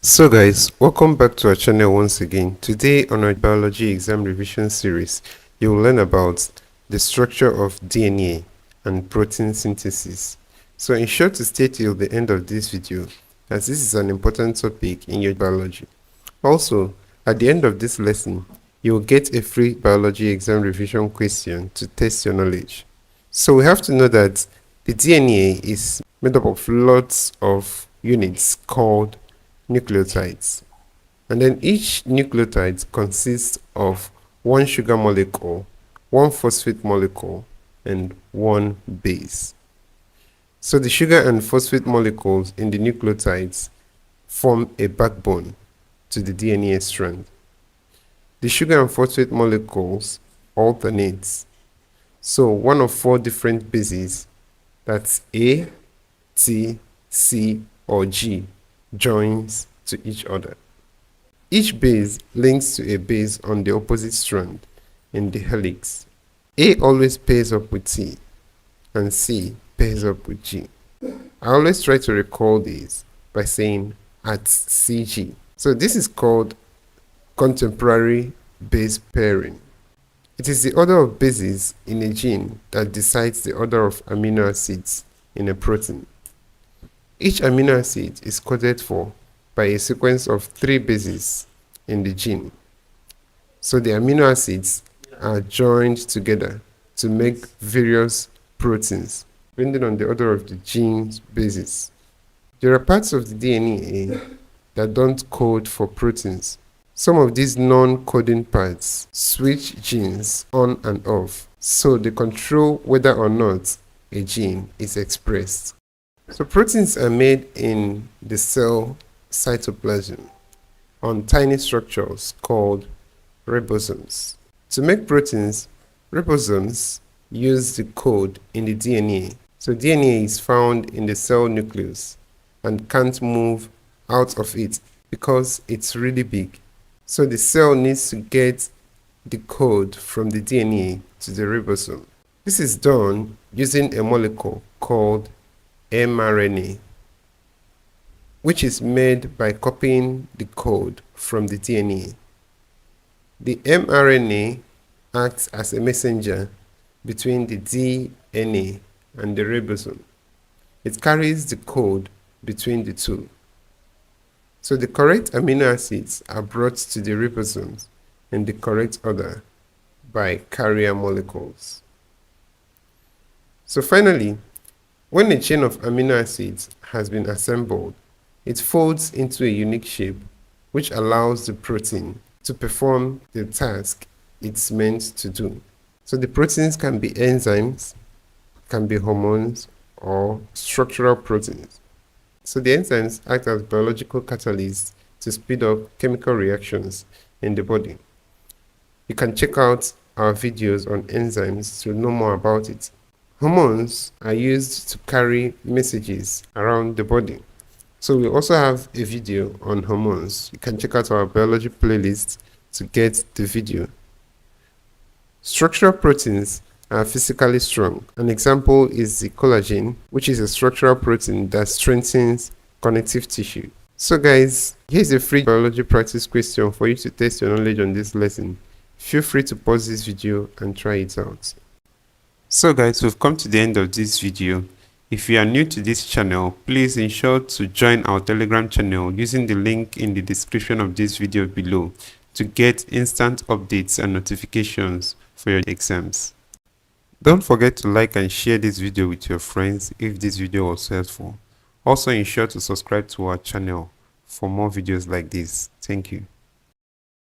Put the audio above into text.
So guys, welcome back to our channel once again. Today on our biology exam revision series, you will learn about the structure of DNA and protein synthesis. So ensure to stay till the end of this video, as this is an important topic in your biology. Also, at the end of this lesson, you will get a free biology exam revision question to test your knowledge. So we have to know that the DNA is made up of lots of units called nucleotides, and then each nucleotide consists of one sugar molecule, one phosphate molecule, and one base. So the sugar and phosphate molecules in the nucleotides form a backbone to the DNA strand. The sugar and phosphate molecules alternate, so one of four different bases, that's A, T, C, or G, joins to each other. Each base links to a base on the opposite strand in the helix. A always pairs up with T, and C pairs up with G. I always try to recall these by saying at CG. So this is called contemporary base pairing. It is the order of bases in a gene that decides the order of amino acids in a protein. Each amino acid is coded for by a sequence of 3 bases in the gene. So the amino acids are joined together to make various proteins, depending on the order of the gene's bases. There are parts of the DNA that don't code for proteins. Some of these non-coding parts switch genes on and off, so they control whether or not a gene is expressed. So proteins are made in the cell cytoplasm on tiny structures called ribosomes. To make proteins, ribosomes use the code in the DNA. So DNA is found in the cell nucleus and can't move out of it because it's really big. So the cell needs to get the code from the DNA to the ribosome. This is done using a molecule called mRNA, which is made by copying the code from the DNA. The mRNA acts as a messenger between the DNA and the ribosome. It carries the code between the two. So the correct amino acids are brought to the ribosomes in the correct order by carrier molecules. So finally, when a chain of amino acids has been assembled, it folds into a unique shape which allows the protein to perform the task it's meant to do. So the proteins can be enzymes, can be hormones, or structural proteins. So the enzymes act as biological catalysts to speed up chemical reactions in the body. You can check out our videos on enzymes to know more about it. Hormones are used to carry messages around the body. So we also have a video on hormones. You can check out our biology playlist to get the video. Structural proteins are physically strong. An example is the collagen, which is a structural protein that strengthens connective tissue. So guys, here's a free biology practice question for you to test your knowledge on this lesson. Feel free to pause this video and try it out. So guys, we've come to the end of this video. If you are new to this channel, please ensure to join our Telegram channel using the link in the description of this video below to get instant updates and notifications for your exams. Don't forget to like and share this video with your friends if this video was helpful. Also ensure to subscribe to our channel for more videos like this. Thank you.